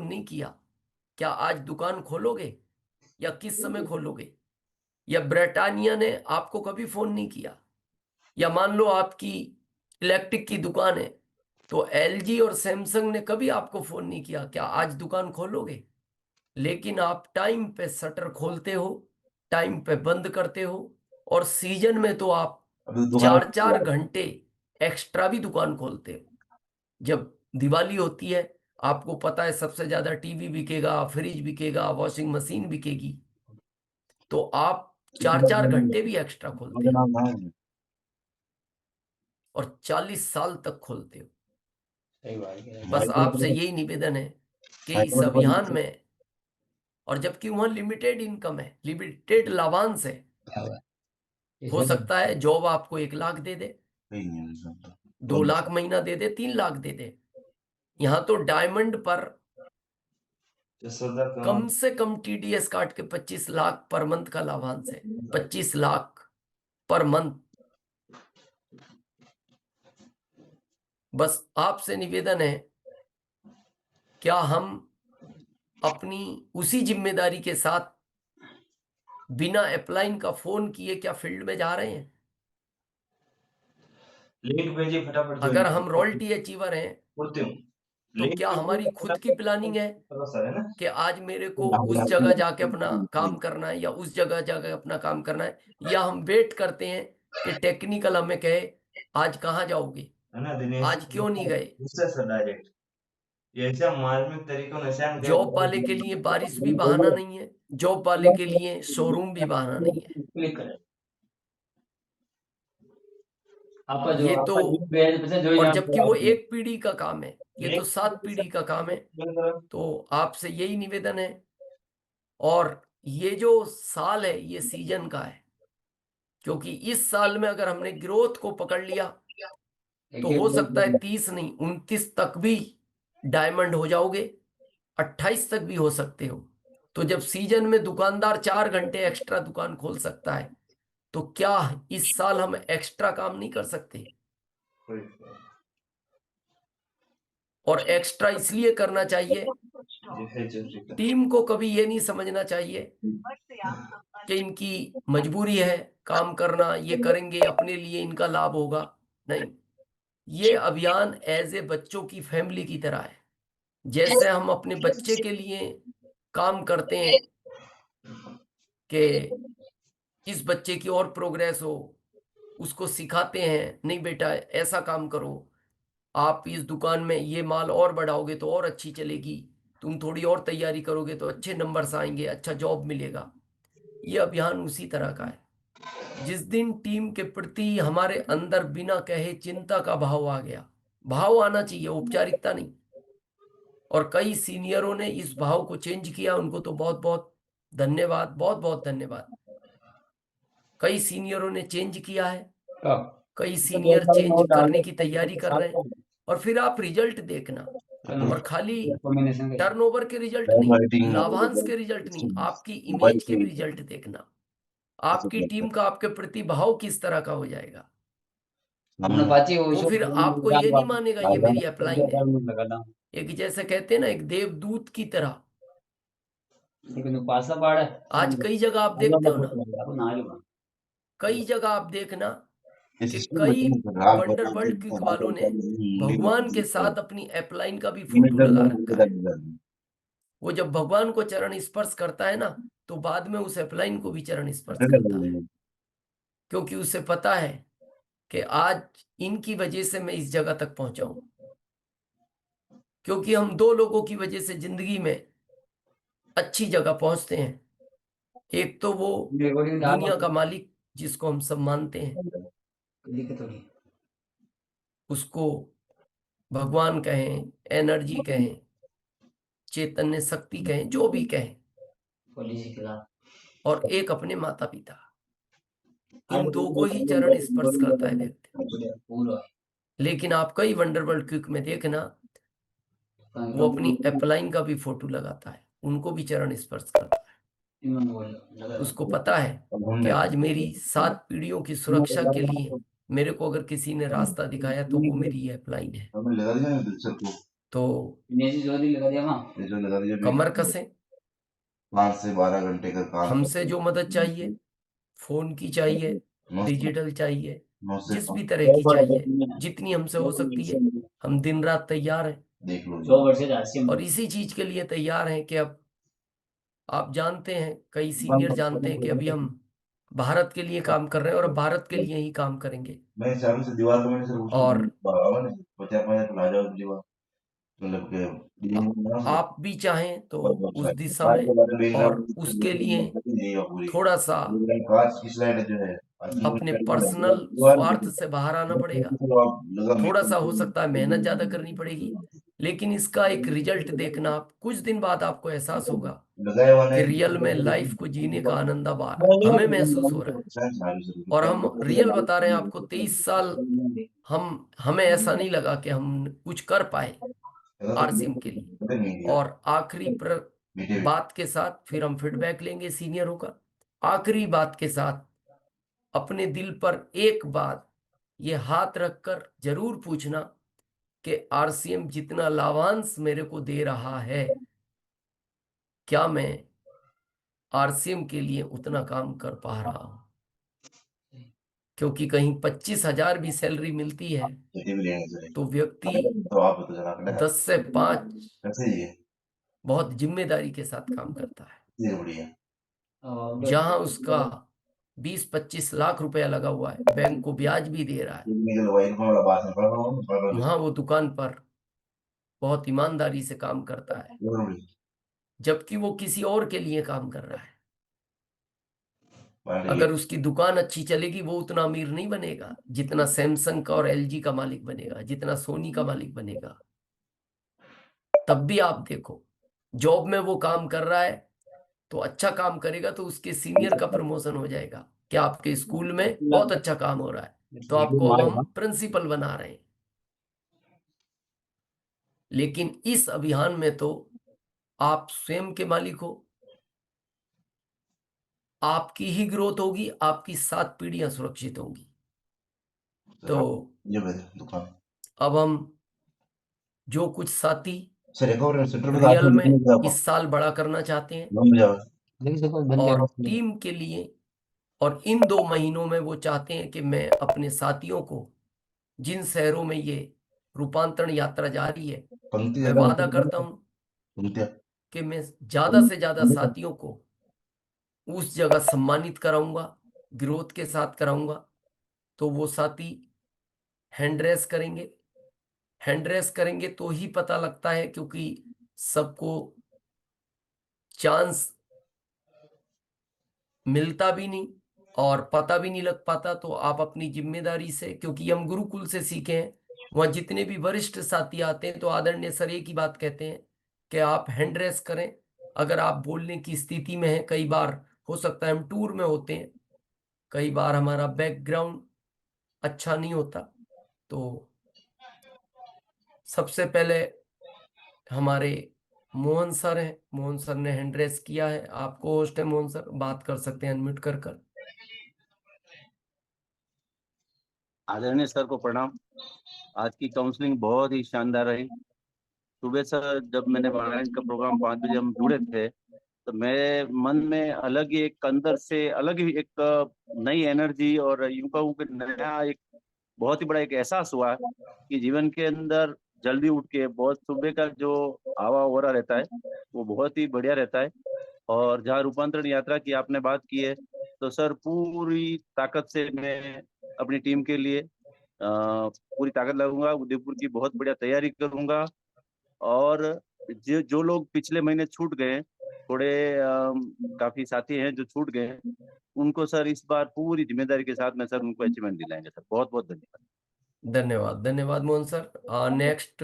नहीं किया, क्या आज दुकान खोलोगे या किस समय खोलोगे? या ब्रिटानिया ने आपको कभी फोन नहीं किया? या मान लो आपकी इलेक्ट्रिक की दुकान है, तो एलजी और सैमसंग ने कभी आपको फोन नहीं किया, क्या आज दुकान खोलोगे? लेकिन आप टाइम पे शटर खोलते हो, टाइम पे बंद करते हो, और सीजन में तो आप अभी तो दुकान 4-4 घंटे एक्स्ट्रा भी दुकान खोलते हो। जब दिवाली होती है, आपको पता है सबसे ज्यादा टीवी बिकेगा, फ्रिज बिकेगा, वॉशिंग मशीन बिकेगी, तो आप 4-4 घंटे भी एक्स्ट्रा खोलते हो नाम है। और 40 साल तक खोलते हो। सही बात है। बस आपसे यही निवेदन है कि इस अभियान में, और जबकि वहां लिमिटेड इनकम है, लिमिटेड लाभांश है, हो सकता है जॉब आपको 1 लाख दे दे, 2 लाख महीना दे दे, 3 लाख दे दे। यहाँ तो डायमंड पर कम से कम टीडीएस काट के 25 लाख पर मंथ का लाभांश है, 25 लाख पर मंथ। बस आपसे निवेदन है, क्या हम अपनी उसी जिम्मेदारी के साथ बिना अप्लाइन का फोन किए क्या फील्ड में जा रहे हैं? लिंक भेजिए फटाफट। अगर हम रॉयल्टी अचीवर हैं, उड़ते हूँ तो क्या हमारी खुद की प्लानिंग है सर है ना। कि आज मेरे को उस जगह जाके अपना काम करना है या उस जगह जाके अपना काम करना है, या हम वेट करते हैं कि टेक्निकल हमें कहे आज कहाँ जाओगे, है ना दिनेश, आज क्यों नहीं गए? उससे सर डायरेक्ट ये ऐसा मार्मिक तरीकों से हम जॉब वाले के लिए बारिश भी बहाना नहीं है, जॉब वाले के लिए शोरूम भी बहाना नहीं है। क्लिक करें आपका जो ये तो, आपका लिंक भेज जो और यहाँ जबकि वो एक पीढ़ी का काम है, ये तो 7 पीढ़ी का काम है। पे तो आपसे यही निवेदन है, और ये जो साल है ये सीजन का है, क्योंकि इस साल में अगर हमने ग्रोथ को पकड़ लिया तो हो सकता है 30 नहीं 29 तक भी डायमंड हो जाओगे, 28 तक भी हो सकते हो। तो जब सीजन में दुकानदार 4 घंटे एक्स्ट्रा दुकान खोल सकता है, तो क्या इस साल हम एक्स्ट्रा काम नहीं कर सकते? और एक्स्ट्रा इसलिए करना चाहिए, टीम को कभी ये नहीं समझना चाहिए कि इनकी मजबूरी है काम करना, ये करेंगे अपने लिए इनका लाभ होगा। नहीं, ये अभियान एज ए बच्चों की फैमिली की तरह है। जैसे हम अपने बच्चे के लिए काम करते हैं कि इस बच्चे की और प्रोग्रेस हो, उसको सिखाते हैं, नहीं बेटा ऐसा काम करो, आप इस दुकान में ये माल और बढ़ाओगे तो और अच्छी चलेगी, तुम थोड़ी और तैयारी करोगे तो अच्छे नंबर्स आएंगे, अच्छा जॉब मिलेगा। ये अभियान उसी तरह का है। जिस दिन टीम के प्रति हमारे अंदर बिना कहे चिंता का भाव आ गया, भाव आना चाहिए, औपचारिकता नहीं, और कई सीनियरों ने इस भाव को चेंज किया, उनको तो बहुत बहुत धन्यवाद, बहुत बहुत धन्यवाद। कई सीनियरों ने चेंज किया है, कई सीनियर चेंज करने की तैयारी कर रहे हैं। और फिर आप रिजल्ट देखना, और खाली टर्नओवर के रिजल्ट नहीं, लाभांश के रिजल्ट नहीं, आपकी इमेज के भी रिजल्ट देखना, आपकी टीम का आपके प्रति भाव किस तरह का हो जाएगा। वो फिर आपको ये नहीं मानेगा ये मेरी अपलाइन है, एक जैसे कहते हैं ना, एक देवदूत की तरह। आज कई जगह आप देखते हो ना, कई जगह आप देखना कि कई वंडर वर्ल्ड क्विक वालों ने भगवान के साथ अपनी अपलाइन का भी फोटो लगा रखा है। वो जब भगवान को चरण स्पर्श करता है ना, तो बाद में उस अपलाइन को भी चरण स्पर्श करता है, क्योंकि उसे पता है कि आज इनकी वजह से मैं इस जगह तक पहुंचा हूं। क्योंकि हम दो लोगों की वजह से जिंदगी में अच्छी जगह पहुंचते हैं। एक तो वो दुनिया का मालिक जिसको हम सब मानते हैं, उसको भगवान कहें, एनर्जी कहें, चैतन्य शक्ति कहें, जो भी कहें, और एक अपने माता पिता, इन दो को ही चरण स्पर्श करता है व्यक्ति। लेकिन आप कई वंडर वर्ल्ड क्विक में देखना, वो अपनी अपलाइन का भी फोटो लगाता है, उनको भी चरण स्पर्श करता है। उसको पता है कि आज मेरी 7 पीढ़ियों की सुरक्षा के लिए मेरे को अगर किसी ने रास्ता दिखाया तो वो मेरी ये अपलाइन है। तो जो लगा दिया कमर कसें। 5 से 12 घंटे का काम हमसे जो मदद चाहिए, फोन की चाहिए, 9 डिजिटल चाहिए, 9 से जिस भी तरह की चाहिए, जितनी हमसे हो सकती है, हम दिन रात तैयार हैं। देख लो और इसी चीज के लिए तैयार हैं कि अब आप जानते हैं, कई सीनियर जानते हैं कि अभी हम भारत के लिए काम कर रहे हैं और अब भारत के लिए ही काम करेंगे। मैं चालू से दीवार को मैंने सर और बाबा ने 50 ला जाओ दीवार मतलब के आप भी चाहें तो उस दिशा कांच में के बारे में और उसके लिए पूरी थोड़ा सा कांच की स्लाइड जो है अपने पर्सनल स्वार्थ से बाहर आना पड़ेगा। थोड़ा सा हो सकता है मेहनत ज्यादा करनी पड़ेगी, लेकिन इसका एक रिजल्ट देखना, आप कुछ दिन बाद आपको एहसास होगा कि रियल में लाइफ को जीने का आनंद अब आ रहा है, हमें महसूस हो रहा है। और हम रियल बता रहे हैं आपको, 23 साल हमें ऐसा नहीं लगा कि हम कुछ कर पाए आरसीएम के लिए। और आखिरी बात के साथ फिर हम फीडबैक लेंगे सीनियरों का। आखिरी बात के साथ अपने दिल पर एक बात ये हाथ रखकर जरूर पूछना कि आरसीएम जितना लाभांश मेरे को दे रहा है, क्या मैं आरसीएम के लिए उतना काम कर पा रहा हूं? क्योंकि कहीं 25,000 भी सैलरी मिलती है तो व्यक्ति 10 से 5 बहुत जिम्मेदारी के साथ काम करता है। जहां उसका 20-25 लाख रुपया लगा हुआ है, बैंक को ब्याज भी दे रहा है, वहां वो दुकान पर बहुत ईमानदारी से काम करता है, जबकि वो किसी और के लिए काम कर रहा है। अगर उसकी दुकान अच्छी चलेगी, वो उतना अमीर नहीं बनेगा जितना सैमसंग का और एलजी का मालिक बनेगा, जितना सोनी का मालिक बनेगा। तब भी आप देखो, जॉब में वो काम कर रहा है तो अच्छा काम करेगा तो उसके सीनियर का प्रमोशन हो जाएगा। क्या आपके स्कूल में बहुत अच्छा काम हो रहा है तो आपको अब हम प्रिंसिपल बना रहे हैं। लेकिन इस अभियान में तो आप स्वयं के मालिक हो, आपकी ही ग्रोथ होगी, आपकी 7 पीढ़ियां सुरक्षित होंगी। तो अब हम जो कुछ साथी रियल में इस साल बड़ा करना चाहते हैं और टीम के लिए, और इन 2 महीनों में वो चाहते हैं कि मैं अपने साथियों को, जिन शहरों में ये रूपांतरण यात्रा जारी है, मैं वादा करता हूं कि मैं ज्यादा से ज्यादा साथियों को उस जगह सम्मानित कराऊंगा, ग्रोथ के साथ कराऊंगा। तो वो साथी हैंड रेस करेंगे तो ही पता लगता है, क्योंकि सबको चांस मिलता भी नहीं और पता भी नहीं लग पाता। तो आप अपनी जिम्मेदारी से, क्योंकि हम गुरुकुल से सीखे हैं, वहां जितने भी वरिष्ठ साथी आते हैं तो आदरणीय सर एक ही बात कहते हैं कि आप हैंड रेस करें। अगर आप बोलने की स्थिति में हैं, कई बार हो सकता है हम टूर में होते हैं, कई बार हमारा बैकग्राउंड अच्छा नहीं होता, तो सबसे पहले हमारे मोहन सर हैं, मोहन सर ने हैंड रेस किया है, आपको होस्ट है मोहन सर, बात कर सकते हैं अनम्यूट कर। आदरणीय सर को प्रणाम। आज की काउंसलिंग बहुत ही शानदार रही। सुबह सर जब मैंने महाराज का प्रोग्राम 5 बजे हम जुड़े थे तो मेरे मन में अलग ही एक अंदर से अलग ही एक नई एनर्जी और यूं कहूं कि नया एक बहुत ही बड़ा एक एहसास हुआ कि जीवन के अंदर जल्दी उठ के बहुत सुबह का जो हवा हो रहा रहता है वो बहुत ही बढ़िया रहता है। और जहाँ रूपांतरण यात्रा की आपने बात की है तो सर पूरी ताकत से मैं अपनी टीम के लिए पूरी ताकत लगाऊंगा, उदयपुर की बहुत बढ़िया तैयारी करूंगा। और जो लोग पिछले महीने छूट गए, थोड़े काफी साथी हैं जो छूट गए, उनको सर इस बार पूरी जिम्मेदारी के साथ में सर उनको अचीवमेंट दिलाएंगे। सर बहुत बहुत धन्यवाद। धन्यवाद मोहन सर। नेक्स्ट